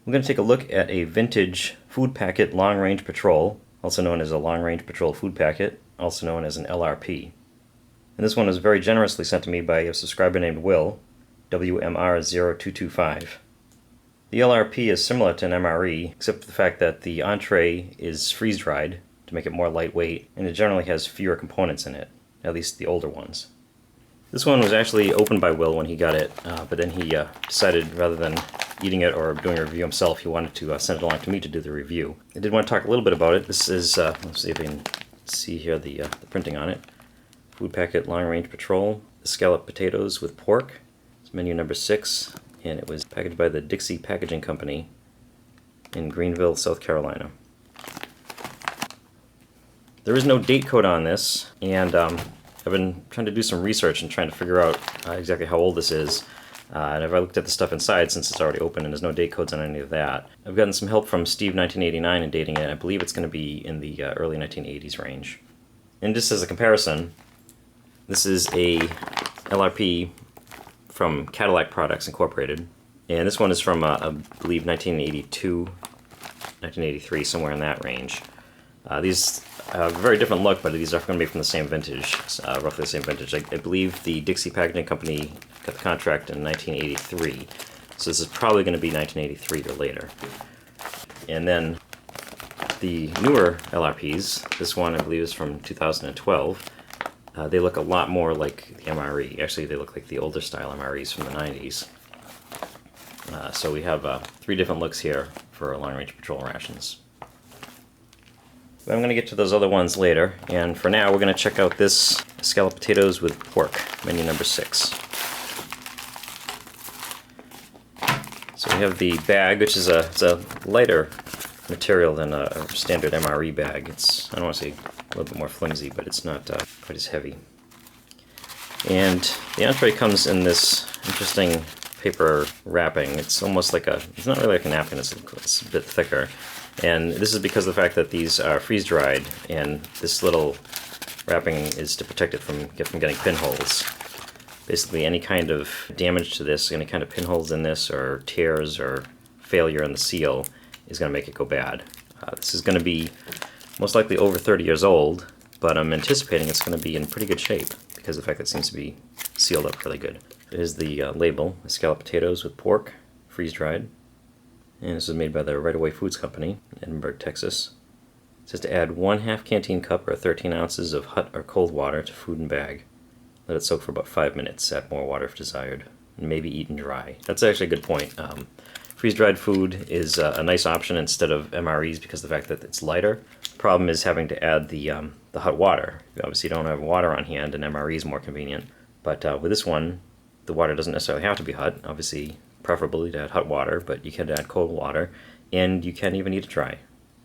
We're going to take a look at a vintage food packet long range patrol, also known as a long range patrol food packet, also known as an LRP. And this one was very generously sent to me by a subscriber named Will, WMR0225. The LRP is similar to an MRE, except for the fact that the Entree is freeze-dried to make it more lightweight, and it generally has fewer components in it, at least the older ones. This one was actually opened by Will when he got it, but then he decided rather than eating it or doing a review himself, he wanted to send it along to me to do the review. I did want to talk a little bit about it. This is, let's see if we can see here the printing on it. Food Packet Long Range Patrol, Escalloped Potatoes with Pork. It's menu number 6, and it was packaged by the Dixie Packaging Company in Greenville, South Carolina. There is no date code on this, and I've been trying to do some research and trying to figure out exactly how old this is. And I've looked at the stuff inside since it's already open and there's no date codes on any of that. I've gotten some help from Steve 1989 in dating it, and I believe it's going to be in the early 1980s range. And just as a comparison, this is a LRP from Cadillac Products Incorporated, and this one is from, I believe, 1982, 1983, somewhere in that range. These have a very different look, but these are going to be from the same vintage, roughly the same vintage. I believe the Dixie Packaging Company got the contract in 1983, so this is probably going to be 1983 or later. And then the newer LRPs, this one I believe is from 2012, they look a lot more like the MRE. Actually, they look like the older style MREs from the 90s. So we have 3 different looks here for long-range patrol rations. But I'm going to get to those other ones later, and for now we're going to check out this Escalloped Potatoes with Pork, menu number 6. So we have the bag, which is it's a lighter material than a standard MRE bag. It's, I don't want to say a little bit more flimsy, but it's not quite as heavy. And the Entree comes in this interesting paper wrapping. It's almost like it's not really like a napkin, it's a bit thicker. And this is because of the fact that these are freeze-dried, and this little wrapping is to protect it from getting pinholes. Basically, any kind of damage to this, any kind of pinholes in this, or tears, or failure in the seal, is going to make it go bad. This is going to be most likely over 30 years old, but I'm anticipating it's going to be in pretty good shape because of the fact that it seems to be sealed up really good. Here's the label, Escalloped Potatoes with Pork, freeze-dried. And this is made by the Right Away Foods Company in Edinburgh, Texas. It says to add 1/2 canteen cup or 13 ounces of hot or cold water to food and bag. Let it soak for about 5 minutes. Add more water if desired. And maybe eaten dry. That's actually a good point. Freeze-dried food is a nice option instead of MREs because of the fact that it's lighter. The problem is having to add the hot water. You obviously don't have water on hand, and MRE is more convenient. But with this one, the water doesn't necessarily have to be hot. Obviously, preferably to add hot water, but you can add cold water, and you can even eat it dry.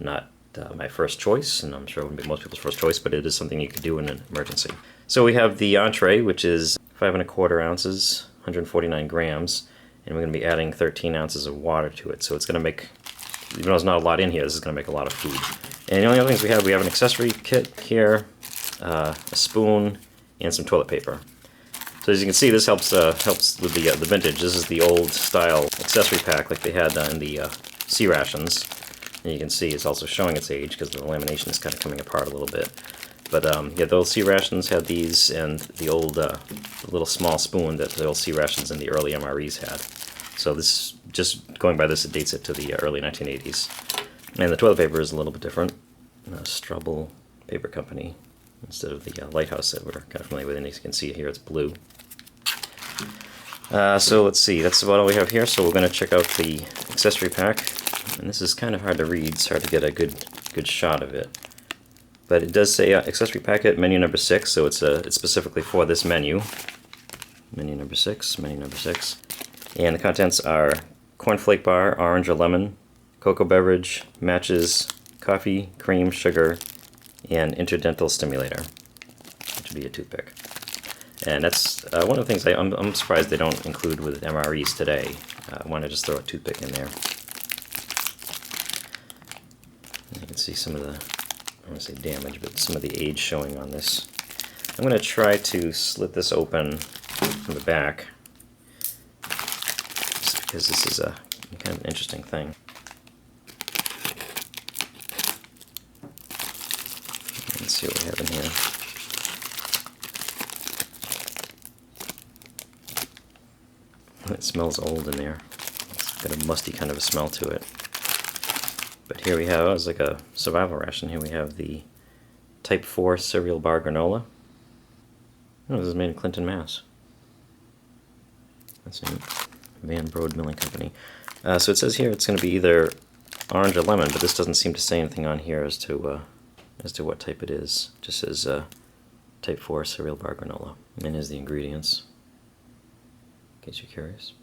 Not my first choice, and I'm sure it wouldn't be most people's first choice, but it is something you could do in an emergency. So we have the Entree, which is 5 1/4 ounces, 149 grams, and we're going to be adding 13 ounces of water to it. So it's going to make, even though there's not a lot in here, this is going to make a lot of food. And the only other things we have an accessory kit here, a spoon, and some toilet paper. So as you can see, this helps with the vintage. This is the old style accessory pack like they had in the C rations. And you can see it's also showing its age because the lamination is kind of coming apart a little bit. But yeah, the old C rations had these, and the old little small spoon that the old C rations and the early MREs had. So this, just going by this, it dates it to the early 1980s. And the toilet paper is a little bit different. Strubble Paper Company instead of the Lighthouse that we're kind of familiar with. And as you can see here, it's blue. So let's see, that's about all we have here, so we're going to check out the accessory pack. And this is kind of hard to read, it's hard to get a good shot of it. But it does say accessory packet, menu number 6, so it's specifically for this menu. Menu number 6, menu number 6. And the contents are cornflake bar, orange or lemon, cocoa beverage, matches, coffee, cream, sugar, and interdental stimulator, which would be a toothpick. And that's one of the things I'm surprised they don't include with MREs today. I want to just throw a toothpick in there. You can see some of the, I don't want to say damage, but some of the age showing on this. I'm going to try to slit this open from the back, just because this is a kind of an interesting thing. Let's see what we have in here. It smells old in there. It's got a musty kind of a smell to it. But here we have, it's like a survival ration. Here we have the Type 4 cereal bar granola. Oh, this is made in Clinton, Mass. That's neat. Van Brode Milling Company. So it says here it's going to be either orange or lemon, but this doesn't seem to say anything on here as to what type it is. It just says Type 4 cereal bar granola. And here's the ingredients, in case you're curious.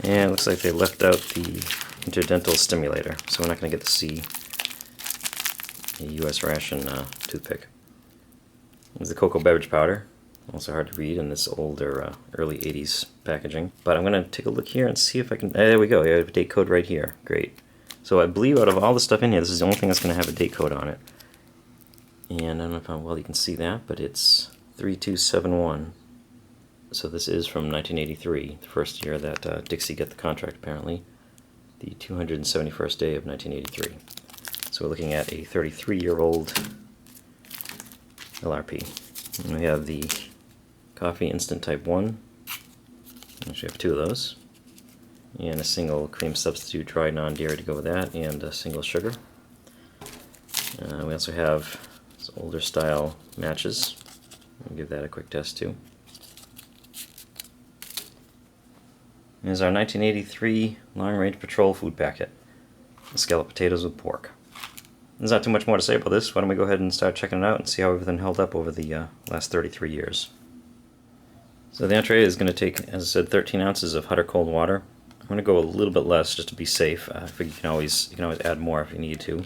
And it looks like they left out the interdental stimulator, so we're not going to get to see a U.S. ration toothpick. There's the cocoa beverage powder, also hard to read in this older, early 80s packaging. But I'm going to take a look here and see if I can... there we go, I have a date code right here. Great. So I believe out of all the stuff in here, this is the only thing that's going to have a date code on it. And I don't know how well you can see that, but it's 3271. So this is from 1983, the first year that Dixie got the contract, apparently. The 271st day of 1983. So we're looking at a 33-year-old LRP. And we have the coffee instant type 1. Actually, we have two of those. And a single cream substitute dry non-dairy to go with that, and a single sugar. We also have older style matches. I'll give that a quick test too. Here's our 1983 Long Range Patrol food packet. Escalloped potatoes with pork. There's not too much more to say about this. Why don't we go ahead and start checking it out and see how everything held up over the last 33 years. So the entree is going to take, as I said, 13 ounces of hot or cold water. I'm going to go a little bit less just to be safe. I figure you can always add more if you need to.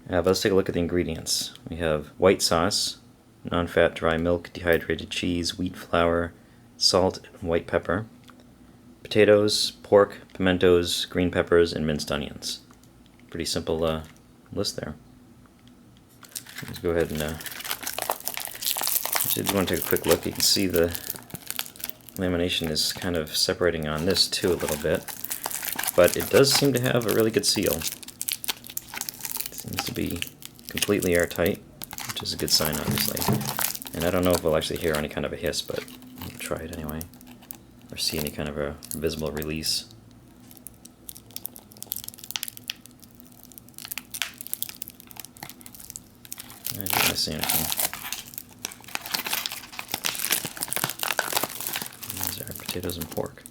But let's take a look at the ingredients. We have white sauce, non-fat dry milk, dehydrated cheese, wheat flour, salt, and white pepper, potatoes, pork, pimentos, green peppers, and minced onions. Pretty simple list there. Let's go ahead and actually, if you want to take a quick look, you can see the lamination is kind of separating on this too a little bit, but it does seem to have a really good seal. It seems to be completely airtight, which is a good sign, obviously. And I don't know if we'll actually hear any kind of a hiss, but we'll try it anyway, or see any kind of a visible release. I didn't really see anything. These are potatoes and pork.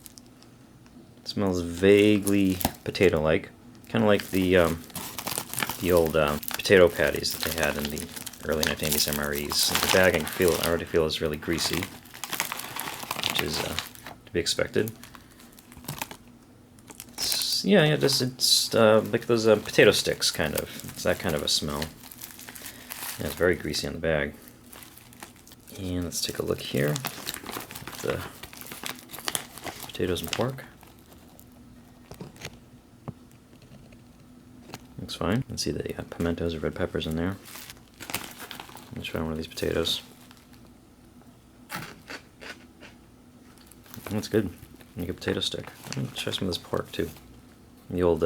It smells vaguely potato-like, kind of like the old potato patties that they had in the early 1980s MREs. And the bag I already feel is really greasy, which is to be expected. It's like those potato sticks, kind of. It's that kind of a smell. Yeah, it's very greasy on the bag. And let's take a look here at the potatoes and pork. Looks fine. You can see the pimentos or red peppers in there. Let's try one of these potatoes. That's good. Make a potato stick. I'm gonna try some of this pork too. The old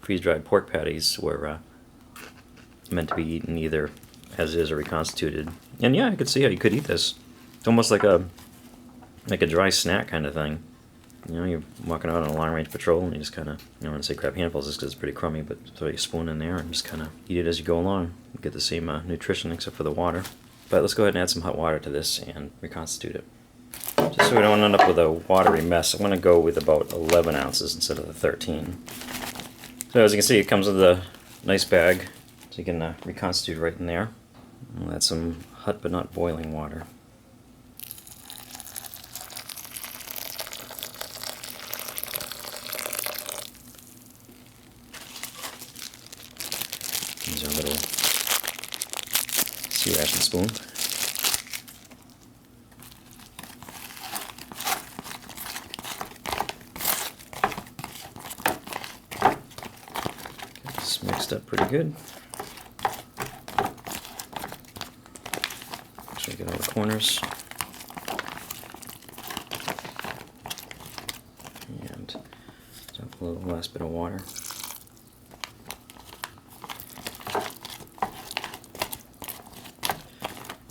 freeze-dried pork patties were meant to be eaten either as is or reconstituted. And yeah, I could see how you could eat this. It's almost like a dry snack kind of thing. You know, you're walking out on a long-range patrol and you just kind of, I don't want to say grab handfuls just because it's pretty crummy, but throw your spoon in there and just kind of eat it as you go along. You get the same nutrition except for the water. But let's go ahead and add some hot water to this and reconstitute it. Just so we don't end up with a watery mess, I'm going to go with about 11 ounces instead of the 13. So as you can see, it comes with a nice bag, so you can reconstitute right in there. I'll add some hot but not boiling water. Use our little sea ration spoon. Get this mixed up pretty good. Make sure we get all the corners. a little last bit of water.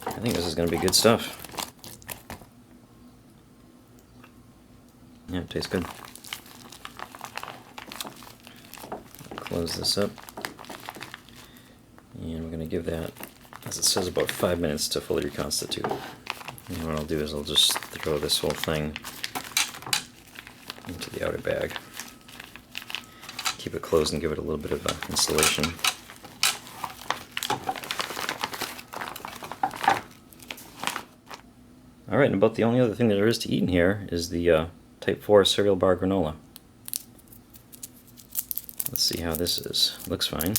I think this is going to be good stuff. Yeah, it tastes good. Close this up. And we're going to give that, as it says, about 5 minutes to fully reconstitute. And what I'll do is I'll just throw this whole thing into the outer bag. Keep it closed and give it a little bit of insulation. Alright, and about the only other thing that there is to eat in here is the Type 4 cereal bar granola. Let's see how this is. Looks fine.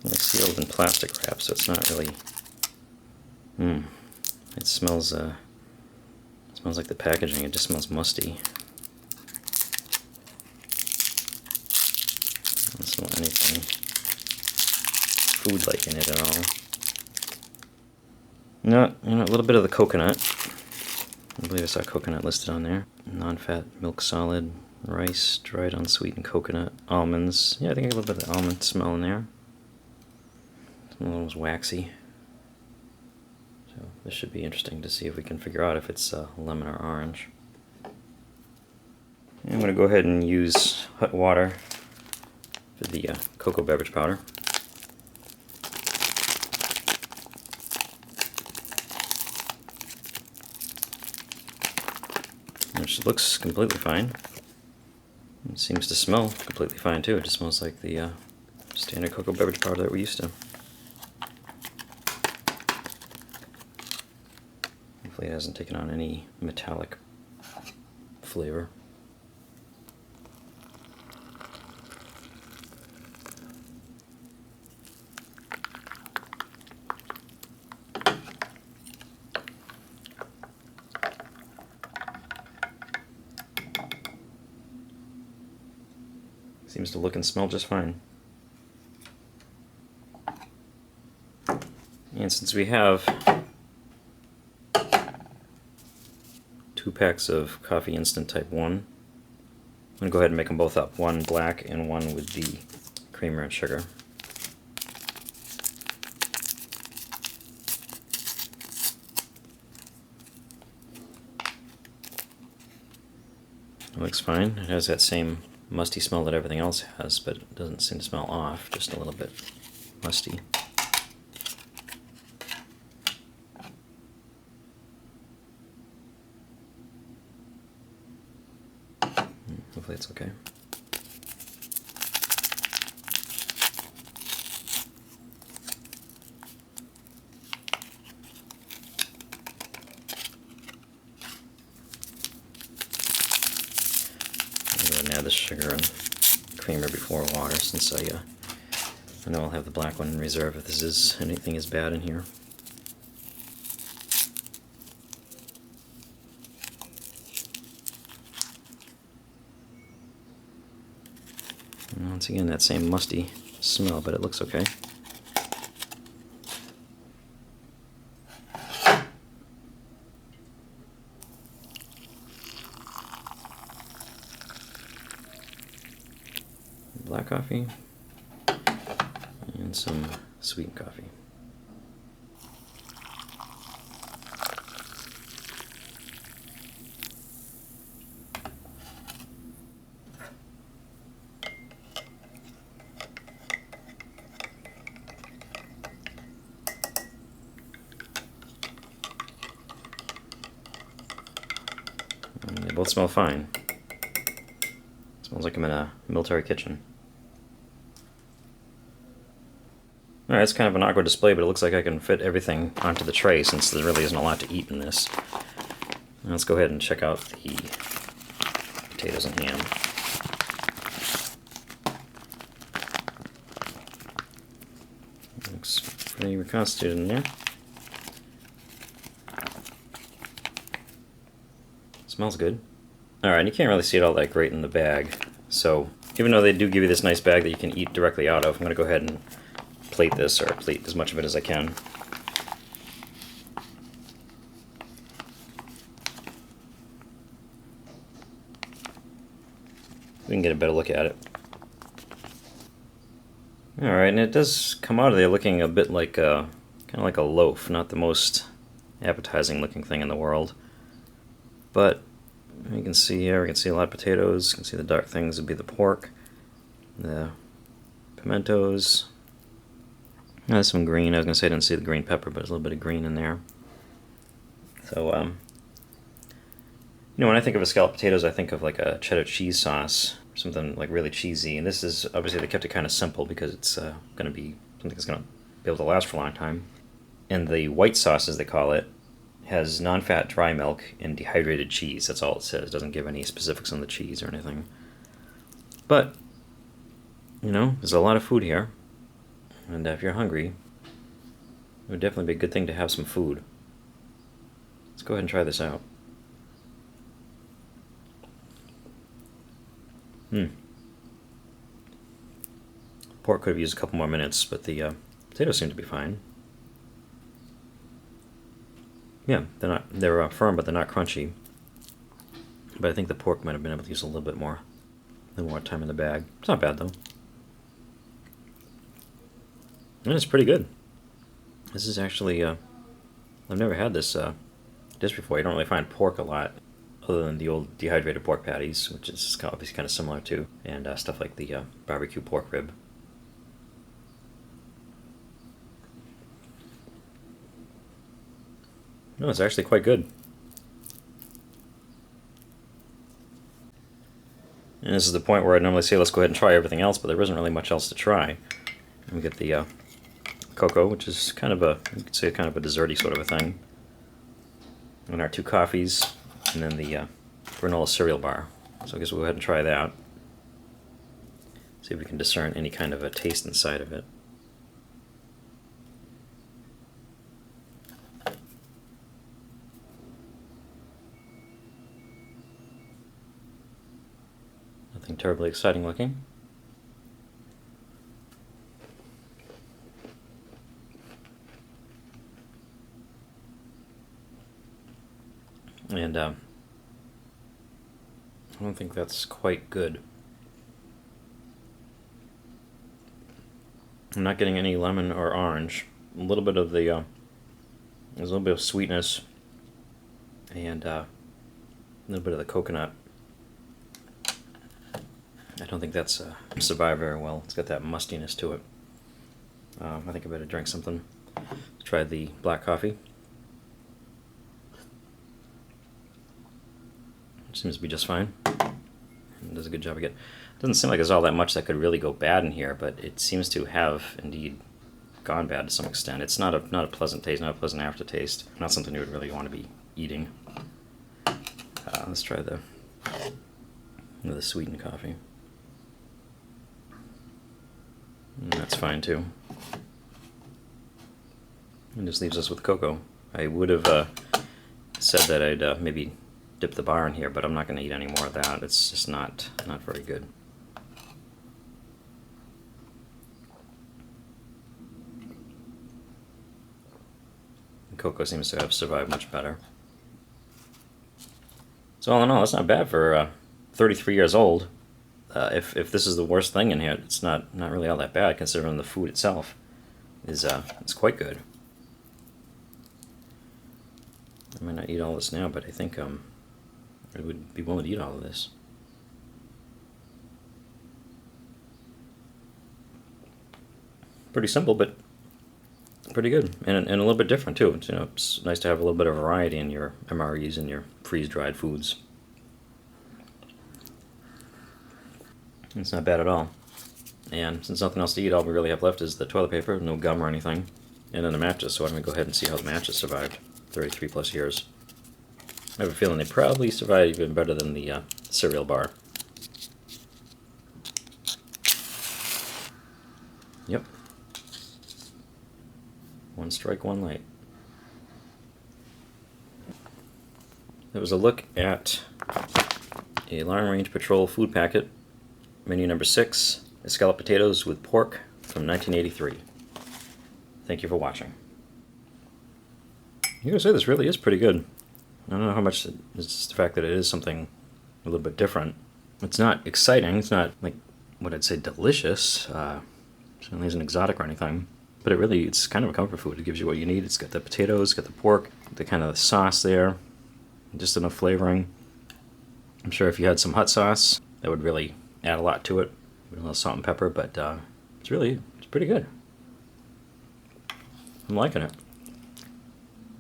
Only sealed in plastic wrap, so it's not really... It smells like the packaging. It just smells musty. Doesn't smell anything food-like in it at all. No, a little bit of the coconut. I believe I saw coconut listed on there. Non-fat milk solid, rice, dried unsweetened coconut, almonds. Yeah, I think I get a little bit of the almond smell in there. Some almost waxy. So this should be interesting to see if we can figure out if it's lemon or orange. And I'm going to go ahead and use hot water for the cocoa beverage powder. Which looks completely fine. It seems to smell completely fine too. It just smells like the standard cocoa beverage powder that we're used to. Hopefully it hasn't taken on any metallic flavor. Seems to look and smell just fine. And since we have 2 packs of coffee instant type 1, I'm going to go ahead and make them both up. One black and one with the creamer and sugar. It looks fine. It has that same musty smell that everything else has, but it doesn't seem to smell off, just a little bit musty. Hopefully it's okay. Add the sugar and creamer before water, since I know I'll have the black one in reserve if anything is bad in here. And once again, that same musty smell, but it looks okay. Black coffee and some sweetened coffee. And they both smell fine. Smells like I'm in a military kitchen. Alright, it's kind of an awkward display, but it looks like I can fit everything onto the tray since there really isn't a lot to eat in this. Now let's go ahead and check out the potatoes and ham. Looks pretty reconstituted in there. Smells good. Alright, you can't really see it all that great in the bag, so even though they do give you this nice bag that you can eat directly out of, I'm going to go ahead and plate this, or plate as much of it as I can. We can get a better look at it. Alright, and it does come out of there looking a bit like kind of like a loaf, not the most appetizing looking thing in the world. But you can see here, we can see a lot of potatoes, you can see the dark things would be the pork, the pimentos. There's some green. I was going to say I didn't see the green pepper, but there's a little bit of green in there. So, you know, when I think of escalloped potatoes, I think of like a cheddar cheese sauce, something like really cheesy. And this is, obviously they kept it kind of simple because it's going to be something that's going to be able to last for a long time. And the white sauce, as they call it, has non-fat dry milk and dehydrated cheese. That's all it says. It doesn't give any specifics on the cheese or anything. But, you know, there's a lot of food here. And if you're hungry, it would definitely be a good thing to have some food. Let's go ahead and try this out. Pork could have used a couple more minutes, but the potatoes seem to be fine. Yeah, they're firm, but they're not crunchy. But I think the pork might have been able to use a little bit more time in the bag. It's not bad though. And it's pretty good. This is actually, I've never had this dish before. You don't really find pork a lot, other than the old dehydrated pork patties, which is obviously kind of similar to, and stuff like the barbecue pork rib. No, it's actually quite good. And this is the point where I normally say let's go ahead and try everything else, but there isn't really much else to try. We get the cocoa, which is kind of a, you could say kind of a desserty sort of a thing. And our 2 coffees, and then the granola cereal bar. So I guess we'll go ahead and try that. See if we can discern any kind of a taste inside of it. Nothing terribly exciting looking. And I don't think that's quite good. I'm not getting any lemon or orange. A little bit of the, there's a little bit of sweetness and a little bit of the coconut. I don't think that's survived very well. It's got that mustiness to it. I think I better drink something. Try the black coffee. Seems to be just fine. It does a good job again. Doesn't seem like there's all that much that could really go bad in here, but it seems to have indeed gone bad to some extent. It's not a pleasant taste, not a pleasant aftertaste. Not something you would really want to be eating. Let's try the sweetened coffee. And that's fine too. And this leaves us with cocoa. I would have said that I'd maybe dip the bar in here, but I'm not going to eat any more of that. It's just not very good. The cocoa seems to have survived much better. So all in all, that's not bad for 33 years old. If this is the worst thing in here, it's not really all that bad considering the food itself is quite good. I might not eat all this now, but I think I would be willing to eat all of this. Pretty simple, but pretty good, and a little bit different too. It's, you know, it's nice to have a little bit of variety in your MREs and your freeze-dried foods. It's not bad at all. And since nothing else to eat, all we really have left is the toilet paper, no gum or anything, and then the matches. So I'm going to go ahead and see how the matches survived 33 plus years. I have a feeling they probably survived even better than the cereal bar. Yep. One strike, one light. There was a look at a Long Range Patrol food packet, menu number 6, Escalloped Potatoes with Pork from 1983. Thank you for watching. I'm going to say this really is pretty good. I don't know how much it's just the fact that it is something a little bit different. It's not exciting. It's not like what I'd say delicious. Certainly isn't exotic or anything. But it's kind of a comfort food. It gives you what you need. It's got the potatoes, got the pork, the kind of the sauce there, just enough flavoring. I'm sure if you had some hot sauce, that would really add a lot to it. A little salt and pepper, but it's pretty good. I'm liking it.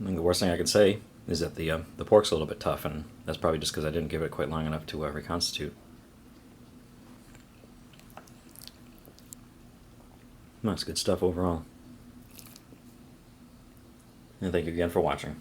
I think the worst thing I could say is that the pork's a little bit tough, and that's probably just because I didn't give it quite long enough to reconstitute. That's good stuff overall. And thank you again for watching.